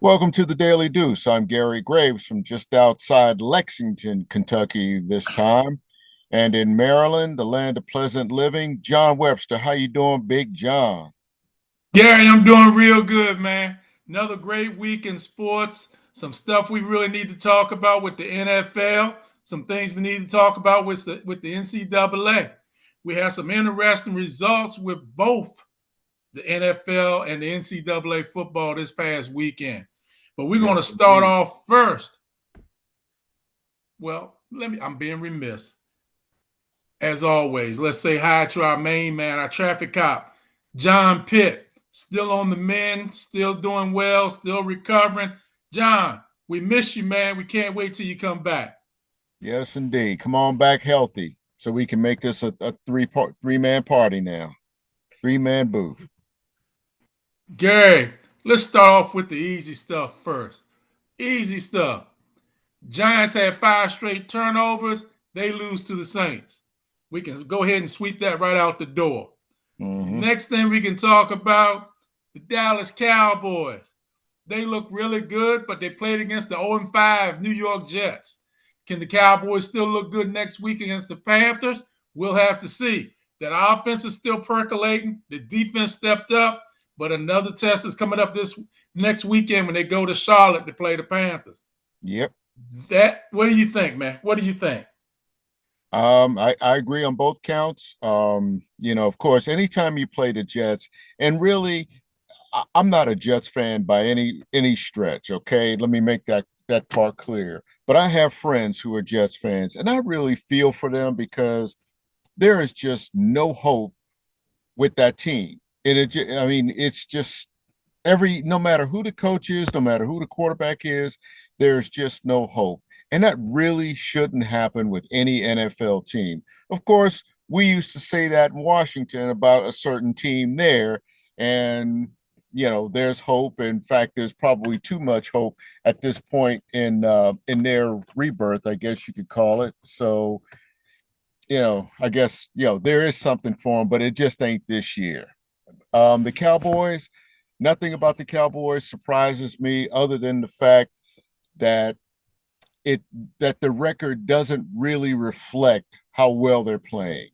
Welcome to the Daily Deuce. I'm Gary Graves from just outside Lexington, Kentucky this time. And in Maryland, the land of pleasant living, John Webster. How you doing, Big John? Gary, I'm doing real good, man. Another great week in sports. Some stuff we really need to talk about with the NFL. Some things we need to talk about with the NCAA. We have some interesting results with both the NFL and the NCAA football this past weekend. But we're going to Yes, start indeed. off first. Well, I'm being remiss. As always, let's say hi to our main man, our traffic cop, John Pitt. Still on the mend, still doing well, still recovering. John, we miss you, man. We can't wait till you come back. Yes, indeed. Come on back healthy so we can make this a three-man party now. Three-man booth. Gary, let's start off with the easy stuff first. Easy stuff. Giants had 5 straight turnovers. They lose to the Saints. We can go ahead and sweep that right out the door. Mm-hmm. Next thing we can talk about, the Dallas Cowboys. They look really good, but they played against the 0-5 New York Jets. Can the Cowboys still look good next week against the Panthers? We'll have to see. That offense is still percolating. The defense stepped up, but another test is coming up this next weekend when they go to Charlotte to play the Panthers. Yep. What do you think, man? What do you think? I agree on both counts. Of course, anytime you play the Jets, and really, I'm not a Jets fan by any stretch. Okay, let me make that part clear. But I have friends who are Jets fans, and I really feel for them because there is just no hope with that team. I mean, it's just no matter who the coach is, no matter who the quarterback is, there's just no hope. And that really shouldn't happen with any NFL team. Of course, we used to say that in Washington about a certain team there. And, there's hope. In fact, there's probably too much hope at this point in their rebirth, I guess you could call it. So, I guess, there is something for them, but it just ain't this year. The Cowboys, nothing about the Cowboys surprises me other than the fact that the record doesn't really reflect how well they're playing.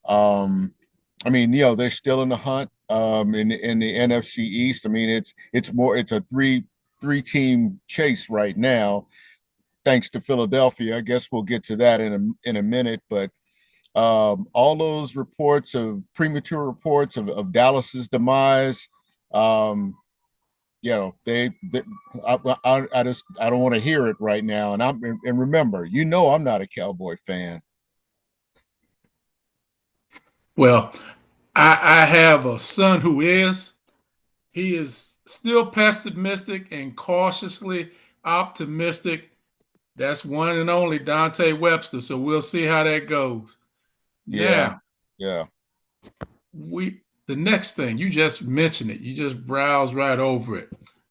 I mean, they're still in the hunt in the NFC East. I mean, it's a three team chase right now, thanks to Philadelphia. I guess we'll get to that in a minute, but all those premature reports of Dallas's demise, they I don't want to hear it right now. And remember, I'm not a Cowboy fan. Well, I have a son who is. He is still pessimistic and cautiously optimistic. That's one and only Dante Webster. So we'll see how that goes. Yeah, Now, yeah, the next thing, you just mentioned it. You just browse right over it.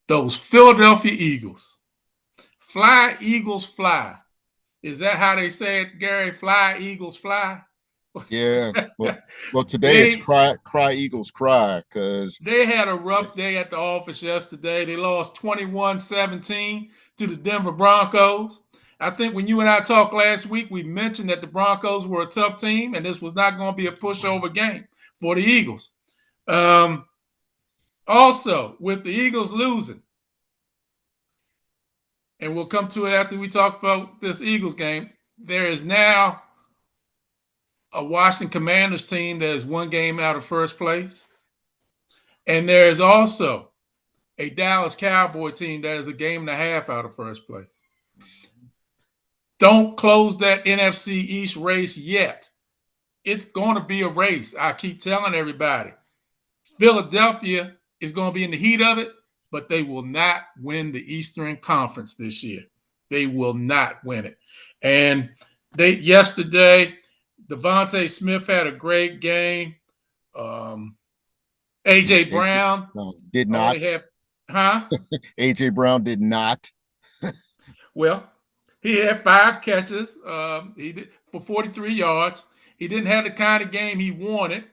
Those Philadelphia Eagles. Fly, Eagles, fly. Is that how they say it, Gary? Fly, Eagles, fly? yeah. Well, today it's they cry Eagles cry because they had a rough day at the office yesterday. They lost 21-17 to the Denver Broncos. I think when you and I talked last week, we mentioned that the Broncos were a tough team and this was not going to be a pushover game for the Eagles. Also, with the Eagles losing, and we'll come to it after we talk about this Eagles game, there is now a Washington Commanders team that is one game out of first place. And there is also a Dallas Cowboy team that is a game and a half out of first place. Don't close that NFC East race yet. It's going to be a race. I keep telling everybody. Philadelphia is going to be in the heat of it, but they will not win the Eastern Conference this year. They will not win it. And yesterday, Devontae Smith had a great game. AJ Brown did not. AJ Brown did not. Well, he had 5 catches. He did for 43 yards. He didn't have the kind of game he wanted.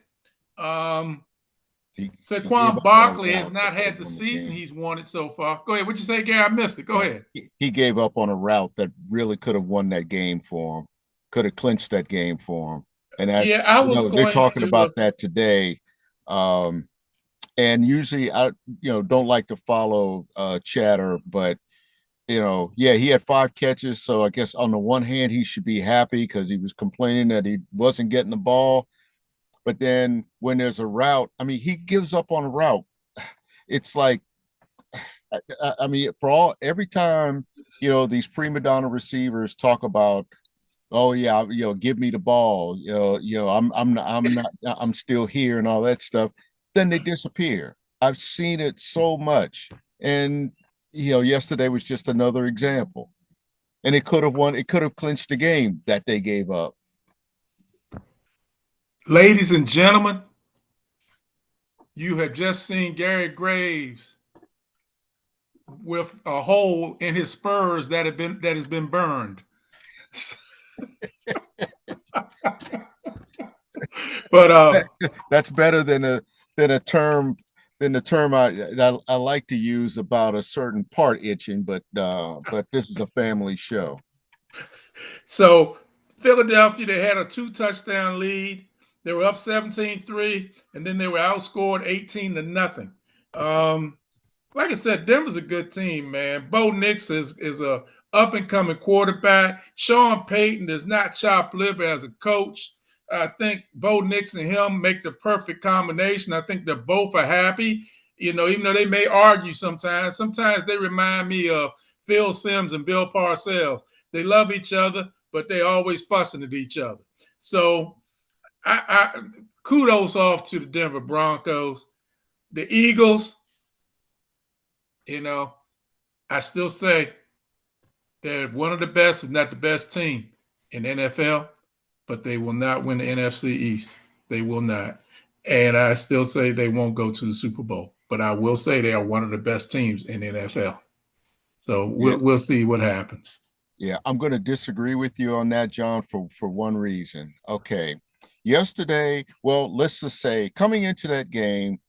he gave Saquon up on a Barkley has route not that could had have the won the season game. he's wanted so far. Go ahead. What you say, Gary? I missed it. Go Yeah, ahead. he gave up on a route that really could have won that game for him, could have clinched that game for him. And that, Yeah, I was they're going talking to. about that today. Um, and usually I, don't like to follow chatter, but yeah, he had 5 catches. So I guess on the one hand, he should be happy because he was complaining that he wasn't getting the ball. But then when there's a route, I mean, he gives up on a route. It's like, I mean, every time, these prima donna receivers talk about, oh yeah, give me the ball, I'm still here and all that stuff, then they disappear. I've seen it so much. And yesterday was just another example. And it could have clinched the game that they gave up. Ladies and gentlemen, you have just seen Gary Graves with a hole in his spurs that has been burned. But That's better than a term than the term I like to use about a certain part itching, but this is a family show. So Philadelphia, they had a 2 touchdown lead. They were up 17-3, and then they were outscored 18 to nothing. Um, like I said, Denver's a good team, man. Bo Nix is a up and coming quarterback. Sean Payton does not chop liver as a coach. I think Bo Nix and him make the perfect combination. I think they're both are happy. Even though they may argue sometimes, they remind me of Phil Simms and Bill Parcells. They love each other, but they always fussing at each other. So I kudos off to the Denver Broncos. The Eagles, you know, I still say they're one of the best, if not the best team in the NFL, but they will not win the NFC East. They will not. And I still say they won't go to the Super Bowl, but I will say they are one of the best teams in the NFL. So Yeah, we'll see what happens. yeah, I'm going to disagree with you on that, John, for one reason. Okay, yesterday, well, let's just say coming into that game,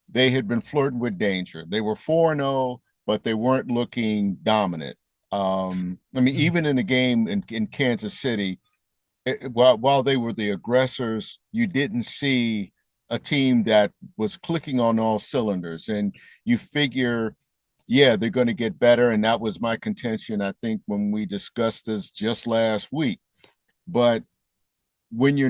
they had been flirting with danger. They were 4-0, but they weren't looking dominant. I mean, even in the game in Kansas City, while they were the aggressors, you didn't see a team that was clicking on all cylinders. And you figure, yeah, they're going to get better. And that was my contention, I think, when we discussed this just last week. But when you're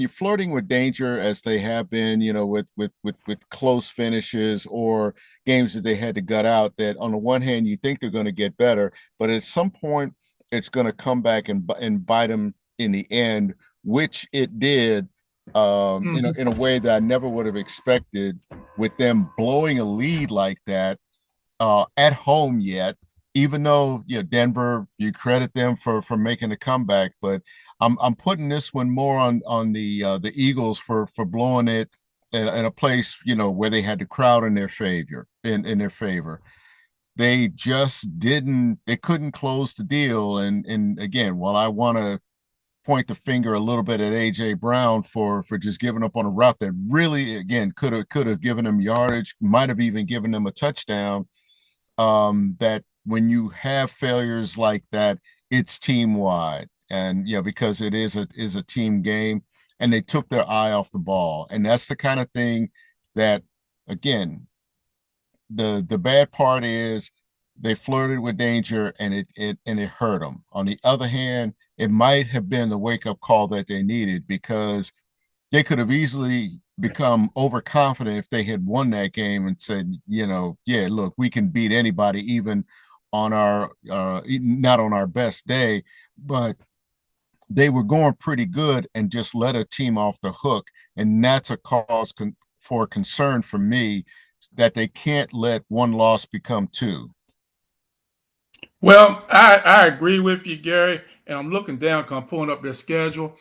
flirting with danger as they have been, with close finishes or games that they had to gut out, that on the one hand you think they're going to get better, but at some point it's going to come back and bite them in the end, which it did, in a way that I never would have expected, with them blowing a lead like that at home yet. Even though Denver, you credit them for making a comeback, but I'm putting this one more on the Eagles for blowing it in a place where they had the crowd in their favor in their favor. They just didn't. They couldn't close the deal. And again, while I want to point the finger a little bit at AJ Brown for just giving up on a route that really, again, could have given them yardage, might have even given them a touchdown. That when you have failures like that, it's team wide, and because it is a team game, and they took their eye off the ball, and that's the kind of thing that, again, the bad part is they flirted with danger, and it hurt them. On the other hand, it might have been the wake up call that they needed, because they could have easily become overconfident if they had won that game and said, yeah, look, we can beat anybody, even on our not on our best day. But they were going pretty good and just let a team off the hook, and that's a cause for concern for me, that they can't let one loss become two. Well, I agree with you, Gary, and I'm looking down, I'm pulling up their schedule.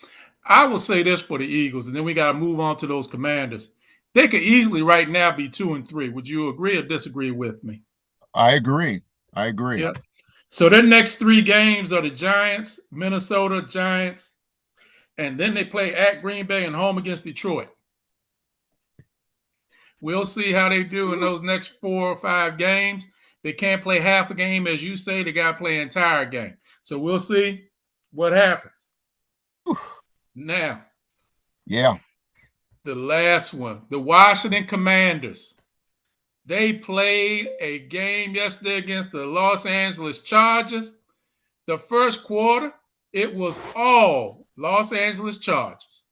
I will say this for the Eagles, and then we got to move on to those Commanders. They could easily right now be 2-3. Would you agree or disagree with me? I agree. I agree. Yeah. So their next 3 games are the Giants, Minnesota Giants, and then they play at Green Bay and home against Detroit. We'll see how they do in those next 4 or 5 games. They can't play half a game, as you say. They got to play an entire game. So we'll see what happens. Now, Yeah. the last one, the Washington Commanders. They played a game yesterday against the Los Angeles Chargers. The first quarter, it was all Los Angeles Chargers,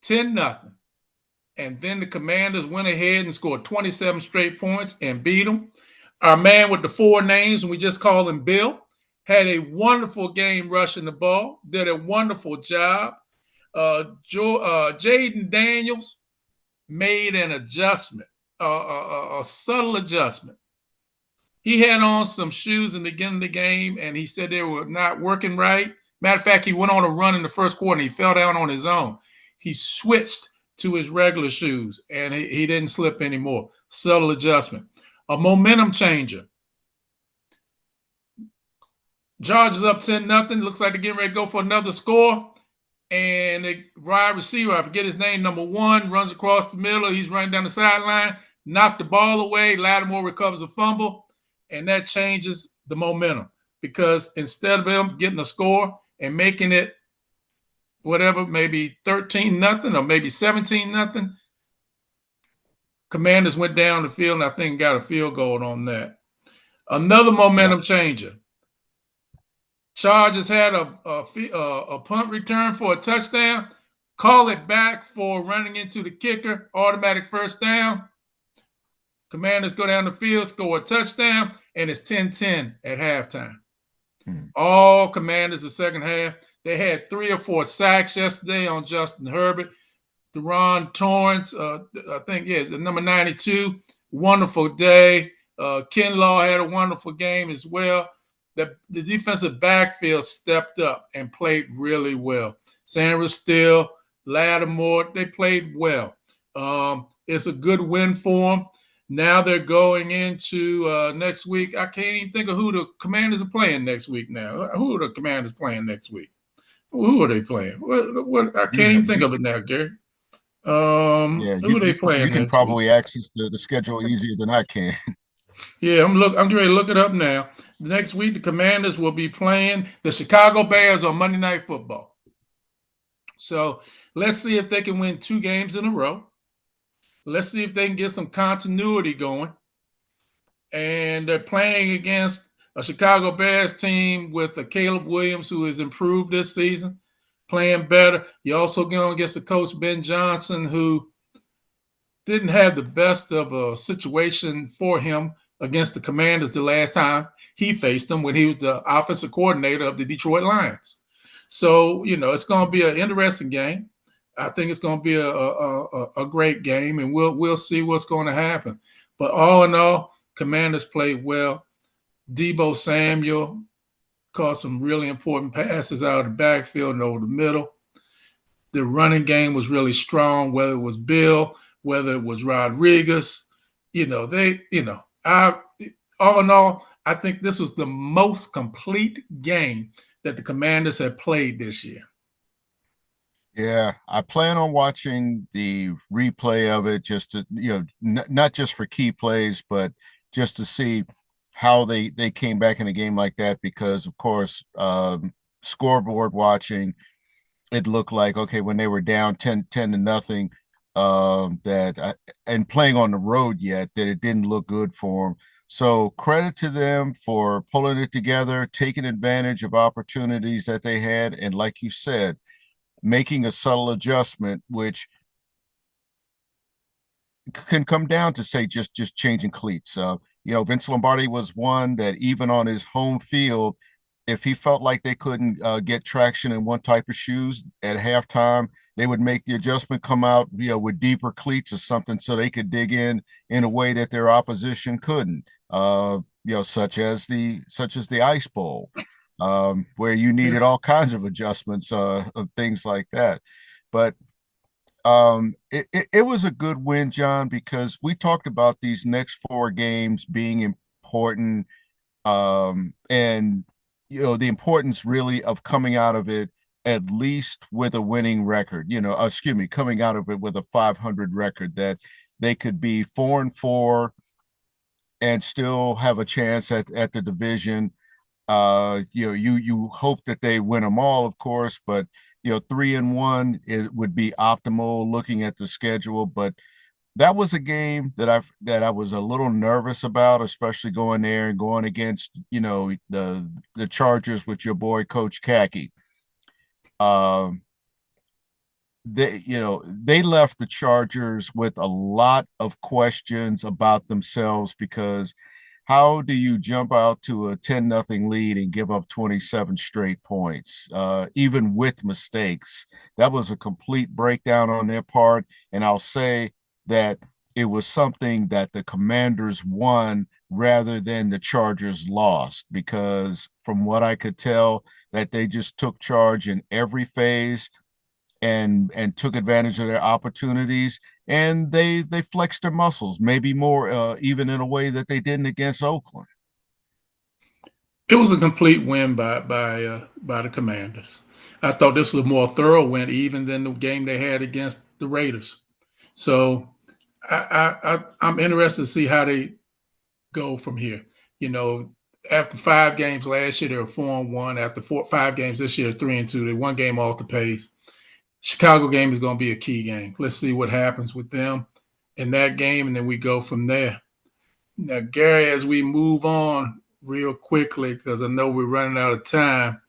10-0. And then the Commanders went ahead and scored 27 straight points and beat them. Our man with the 4 names, and we just call him Bill, had a wonderful game rushing the ball, did a wonderful job. Jaden Daniels made an adjustment, a subtle adjustment. He had on some shoes in the beginning of the game, and he said they were not working right. Matter of fact, he went on a run in the first quarter, and he fell down on his own. He switched to his regular shoes, and he didn't slip anymore. Subtle adjustment. A momentum changer. Chargers up 10-0. Looks like they're getting ready to go for another score. And the wide receiver, I forget his name, number 1, runs across the middle. He's running down the sideline, knocked the ball away. Lattimore recovers a fumble, and that changes the momentum because instead of him getting a score and making it whatever, maybe 13-0 or maybe 17-0, Commanders went down the field and I think got a field goal on that. Another momentum changer. Chargers had a punt return for a touchdown. Call it back for running into the kicker. Automatic first down. Commanders go down the field, score a touchdown, and it's 10-10 at halftime. All Commanders the second half. They had 3 or 4 sacks yesterday on Justin Herbert. Deron Torrance, I think, the number 92. Wonderful day. Kinlaw had a wonderful game as well. The defensive backfield stepped up and played really well. Sanders Still, Lattimore, they played well. It's a good win for them. Now they're going into next week. I can't even think of who the Commanders are playing next week now. Who are the Commanders playing next week? Who are they playing? What I can't even think of it now, Gary. Who are they playing you can next week? probably access the schedule easier than I can. Yeah, I'm getting ready to look it up now. Next week, the Commanders will be playing the Chicago Bears on Monday Night Football. So let's see if they can win 2 games in a row. Let's see if they can get some continuity going. And they're playing against a Chicago Bears team with a Caleb Williams who has improved this season, playing better. You're also going against the coach Ben Johnson, who didn't have the best of a situation for him against the Commanders the last time he faced them when he was the offensive coordinator of the Detroit Lions. So, it's going to be an interesting game. I think it's going to be a great game, and we'll see what's going to happen. But all in all, Commanders played well. Deebo Samuel caught some really important passes out of the backfield and over the middle. The running game was really strong, whether it was Bill, whether it was Rodriguez. All in all, I think this was the most complete game that the Commanders have played this year. Yeah, I plan on watching the replay of it just to, not just for key plays, but just to see how they came back in a game like that. Because, of course, scoreboard watching, it looked like, okay, when they were down 10-0, and playing on the road yet, that it didn't look good for them. So credit to them for pulling it together, taking advantage of opportunities that they had. And like you said, making a subtle adjustment, which can come down to, say, just changing cleats. Vince Lombardi was one that even on his home field, if he felt like they couldn't get traction in one type of shoes at halftime, they would make the adjustment, come out, with deeper cleats or something, so they could dig in a way that their opposition couldn't. Such as the Ice Bowl, where you needed all kinds of adjustments of things like that. But it was a good win, John, because we talked about these next 4 games being important, and the importance really of coming out of it at least with a winning record, coming out of it with a 500 record, that they could be 4-4 and still have a chance at the division. You hope that they win them all, of course, but 3-1 it would be optimal looking at the schedule. But that was a game that I was a little nervous about, especially going there and going against the Chargers with your boy Coach Kaki. Um, they left the Chargers with a lot of questions about themselves because how do you jump out to a 10-0 lead and give up 27 straight points, even with mistakes? That was a complete breakdown on their part. And I'll say that it was something that the Commanders won rather than the Chargers lost, because from what I could tell, that they just took charge in every phase and took advantage of their opportunities, and they flexed their muscles, maybe more even in a way that they didn't against Oakland. It was a complete win by the Commanders. I thought this was a more thorough win even than the game they had against the Raiders. So I'm interested to see how they go from here. You know, after 5 games last year, they were 4-1. After 5 games this year, 3-2. They 1 game off the pace. Chicago game is going to be a key game. Let's see what happens with them in that game, and then we go from there. Now, Gary, as we move on real quickly, because I know we're running out of time,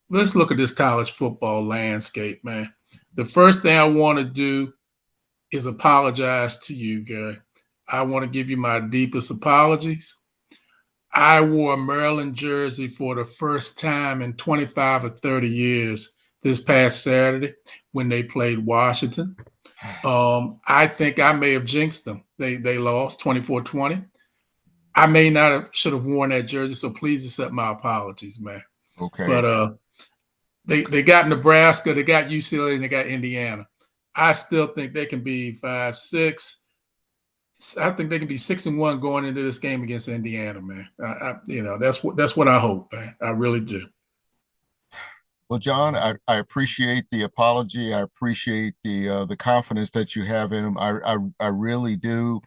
let's look at this college football landscape, man. The first thing I want to do is apologize to you, Gary. I want to give you my deepest apologies. I wore a Maryland jersey for the first time in 25 or 30 years this past Saturday when they played Washington. I think I may have jinxed them. They lost 24-20. I may not have should have worn that jersey, so please accept my apologies, man. Okay. But they got Nebraska, they got UCLA, and they got Indiana. I still think they can be 5-6. I think they can be 6-1 going into this game against Indiana, man. That's what I hope, man. I really do. Well, John, I appreciate the apology. I appreciate the confidence that you have in him. I really do.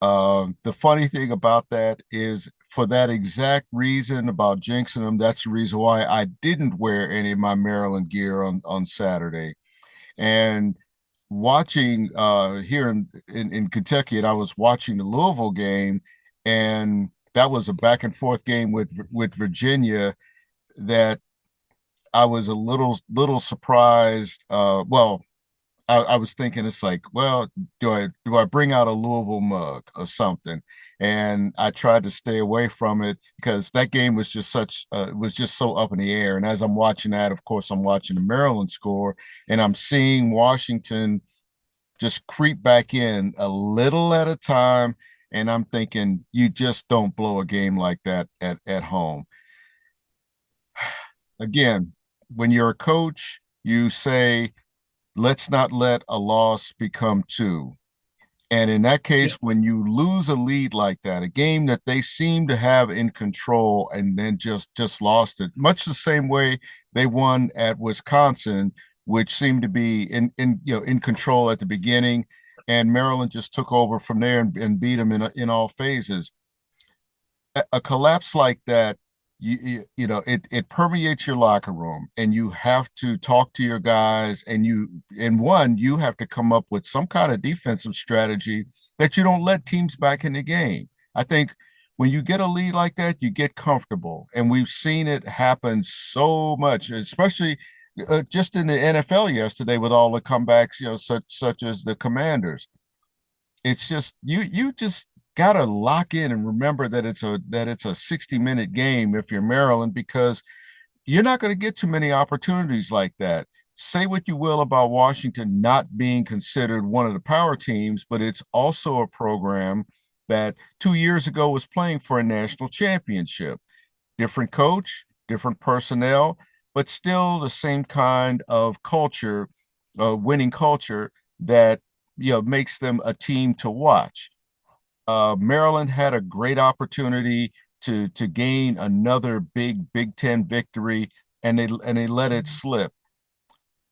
The funny thing about that is, for that exact reason about jinxing them, that's the reason why I didn't wear any of my Maryland gear on Saturday. And watching here in Kentucky, and I was watching the Louisville game, and that was a back and forth game with Virginia that I was a little surprised. Well, I was thinking, it's like, well, do I bring out a Louisville mug or something? And I tried to stay away from it because that game was just was just so up in the air. And as I'm watching that, of course, I'm watching the Maryland score, and I'm seeing Washington just creep back in a little at a time. And I'm thinking, you just don't blow a game like that at home. Again, when you're a coach, you say, let's not let a loss become two. And in that Yeah. case, when you lose a lead like that, a game that they seem to have in control and then just lost it, much the same way they won at Wisconsin, which seemed to be in control at the beginning, and Maryland just took over from there and beat them in all phases. A collapse like that, it permeates your locker room, and you have to talk to your guys, and you have to come up with some kind of defensive strategy that you don't let teams back in the game. I think when you get a lead like that, you get comfortable, and we've seen it happen so much, especially just in the NFL yesterday with all the comebacks, such as the Commanders. It's just you just gotta lock in and remember that it's a 60-minute game if you're Maryland, because you're not going to get too many opportunities like that. Say what you will about Washington not being considered one of the power teams, but it's also a program that 2 years ago was playing for a national championship. Different coach, different personnel, but still the same kind of culture, winning culture that makes them a team to watch. Maryland had a great opportunity to gain another Big Ten victory, and they let it slip.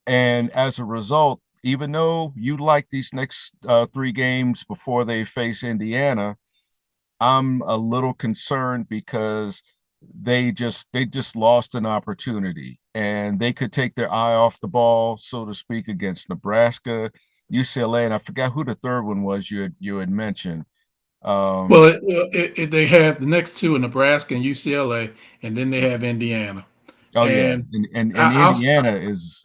And as a result, even though you like these next three games before they face Indiana, I'm a little concerned because they just lost an opportunity and they could take their eye off the ball, so to speak, against Nebraska, UCLA, and I forgot who the third one was you had mentioned. Well, Um, they have the next two in Nebraska and UCLA, and then they have Indiana. Oh yeah, And and I, I'll Indiana is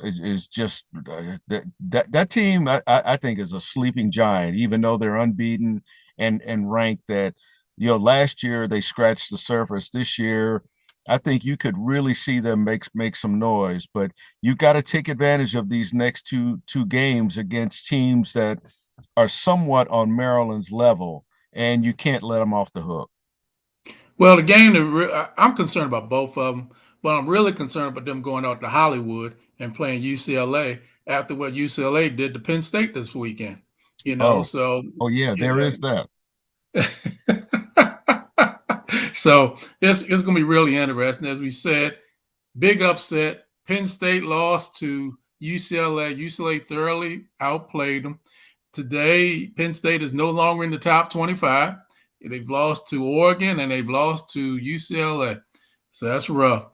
just that team I think is a sleeping giant, even though they're unbeaten and ranked that last year they scratched the surface. This year, I think you could really see them make some noise, but you got to take advantage of these next two games against teams that are somewhat on Maryland's level, and you can't let them off the hook. Well, the game I'm concerned about both of them, but I'm really concerned about them going out to Hollywood and playing UCLA after what UCLA did to Penn State this weekend. Oh, So oh yeah, there yeah. is that. So it's going to be really interesting. As we said, big upset. Penn State lost to UCLA. UCLA thoroughly outplayed them. Today, Penn State is no longer in the top 25. They've lost to Oregon and they've lost to UCLA. So that's rough.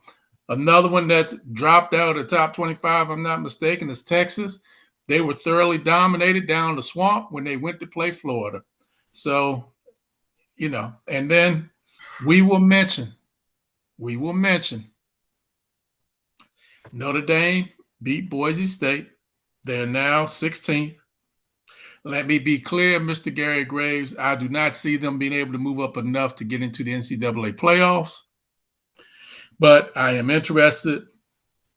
Another one that's dropped out of the top 25, if I'm not mistaken, is Texas. They were thoroughly dominated down the swamp when they went to play Florida. So, and then we will mention, we will mention Notre Dame beat Boise State. They're now 16th. Let me be clear, Mr. Gary Graves. I do not see them being able to move up enough to get into the NCAA playoffs, but I am interested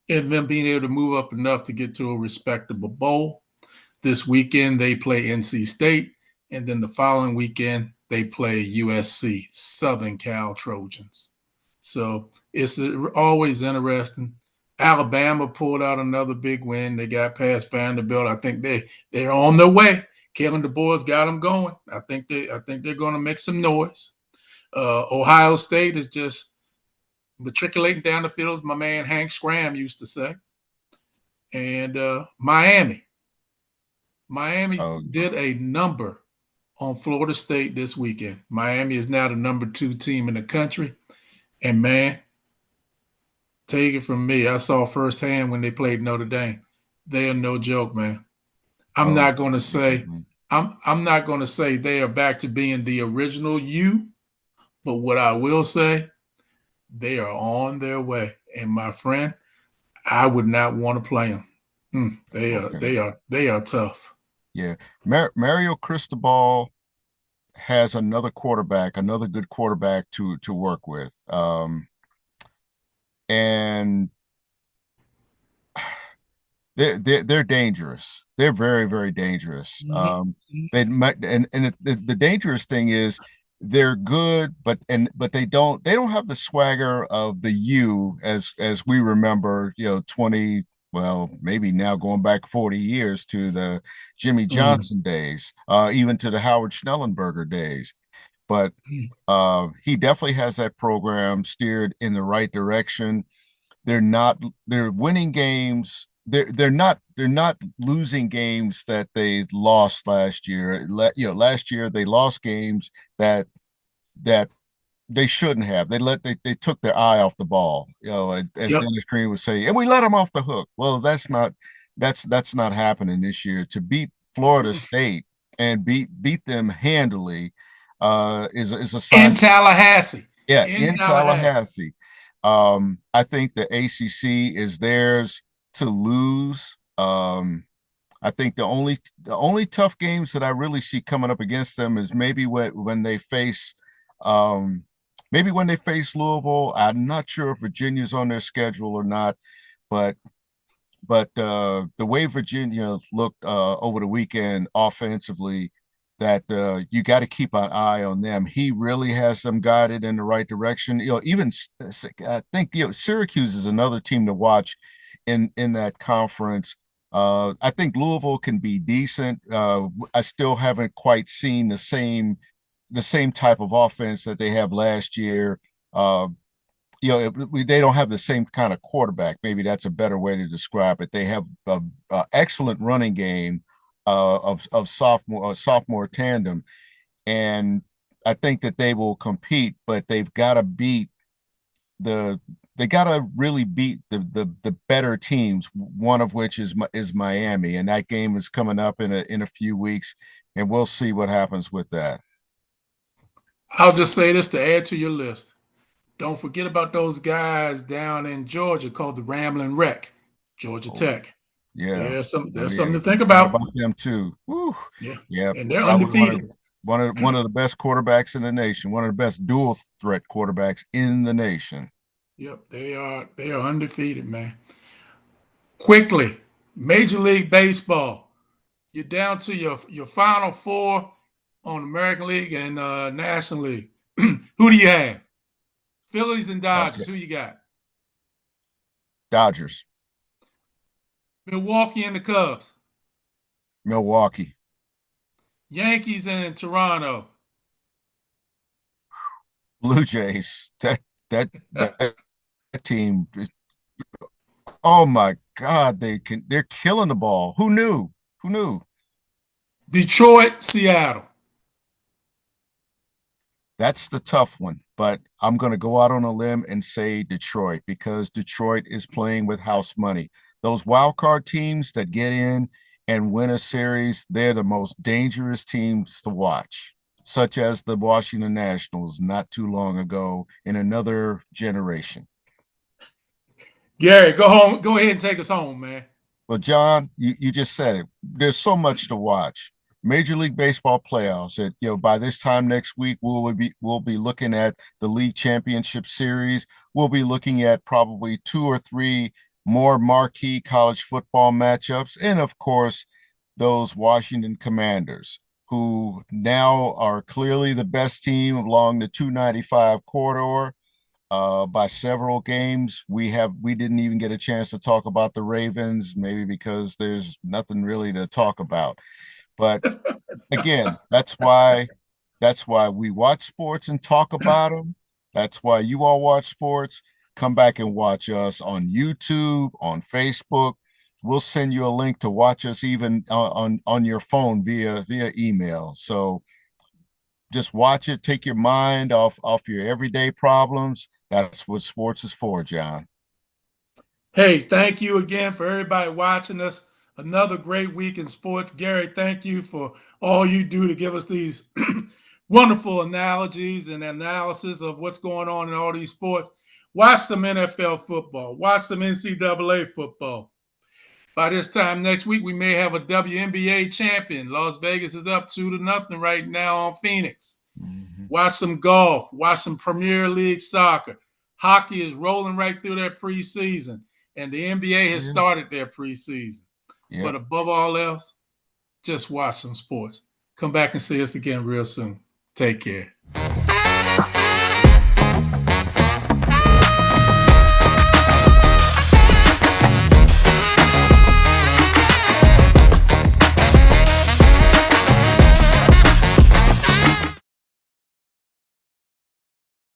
in them being able to move up enough to get to a respectable bowl. This weekend, they play NC State, and then the following weekend, they play USC, Southern Cal Trojans. So it's always interesting. Alabama pulled out another big win. They got past Vanderbilt. I think they're on their way. Kevin DuBois got them going. I think they're going to make some noise. Ohio State is just matriculating down the field, as my man Hank Scram used to say. And Miami Oh, did a number on Florida State this weekend. Miami is now the number 2 team in the country. And man, take it from me. I saw firsthand when they played Notre Dame. They are no joke, man. I'm oh, not going to say definitely. I'm not going to say they are back to being the original you, but what I will say, they are on their way. And my friend, I would not want to play them. They are Okay. they are they are tough. Yeah. Mario Cristobal has another good quarterback to work with. And they're dangerous. They're very, very dangerous. Mhm. They might, and the dangerous thing is they're good, but they don't have the swagger of the U as we remember, 20, well, maybe now going back 40 years to the Jimmy Mhm. Johnson days, even to the Howard Schnellenberger days. But Mhm. he definitely has that program steered in the right direction. They're winning games. They're not losing games that they lost last year. Last year they lost games that they shouldn't have. They took their eye off the ball. As Yep. Dennis Green would say, and we let them off the hook. Well, that's not happening this year. To beat Florida State and beat them handily is a sign. In Tallahassee. Yeah, In in Tallahassee. Tallahassee. I think the ACC is theirs to lose. I think the only tough games that I really see coming up against them is um, maybe when they face Louisville. I'm not sure if Virginia's on their schedule or not, but the way Virginia looked over the weekend offensively, that you got to keep an eye on them. He really has them guided in the right direction. Even I think Syracuse is another team to watch in that conference. I think Louisville can be decent. I still haven't quite seen the same type of offense that they have last year. Uh, they don't have the same kind of quarterback. Maybe that's a better way to describe it. They have a excellent running game of sophomore tandem, and I think that they will compete, but they've got to beat the they got to really beat the better teams. One of which is Miami, and that game is coming up in a few weeks, and we'll see what happens with that. I'll just say this to add to your list. Don't forget about those guys down in Georgia called the Rambling Wreck, Georgia Oh, Tech. yeah. Oh, There's yeah. something to think Forgot about. about them too. Woo. Yeah. Yeah, And they're probably undefeated. one of the best quarterbacks in the nation, one of the best dual threat quarterbacks in the nation. Yep, they are undefeated, man. Quickly, Major League Baseball. You're down to your final four on American League and National League. Who do you have? Phillies and Okay. Dodgers. Who you got? Dodgers, Milwaukee and the Cubs. Milwaukee, Yankees and Toronto. Blue Jays. That team is, oh my God, they're killing the ball. Who knew? Who knew? Detroit, Seattle. That's the tough one, but I'm going to go out on a limb and say Detroit because Detroit is playing with house money. Those wild card teams that get in and win a series, they're the most dangerous teams to watch, such as the Washington Nationals not too long ago in another generation. Gary, go home. Go ahead and take us home, man. Well, John, you just said it. There's so much to watch. Major League Baseball playoffs. By this time next week, we'll be looking at the league championship series. We'll be looking at probably two or three more marquee college football matchups, and of course, those Washington Commanders, who now are clearly the best team along the 295 corridor by several games. We didn't even get a chance to talk about the Ravens, maybe because there's nothing really to talk about. But again, that's why we watch sports and talk about them. That's why you all watch sports. Come back and watch us on YouTube, on Facebook. We'll send you a link to watch us even on your phone via email. So just watch it, take your mind off your everyday problems. That's what sports is for, John. Hey, thank you again for everybody watching us. Another great week in sports. Gary, thank you for all you do to give us these wonderful analogies and analysis of what's going on in all these sports. Watch some NFL football. Watch some NCAA football. By this time next week, we may have a WNBA champion. Las Vegas is up 2-0 right now on Phoenix. Mm-hmm. Watch some golf. Watch some Premier League soccer. Hockey is rolling right through their preseason, and the NBA has Yeah. started their preseason. Yeah. But above all else, just watch some sports. Come back and see us again real soon. Take care.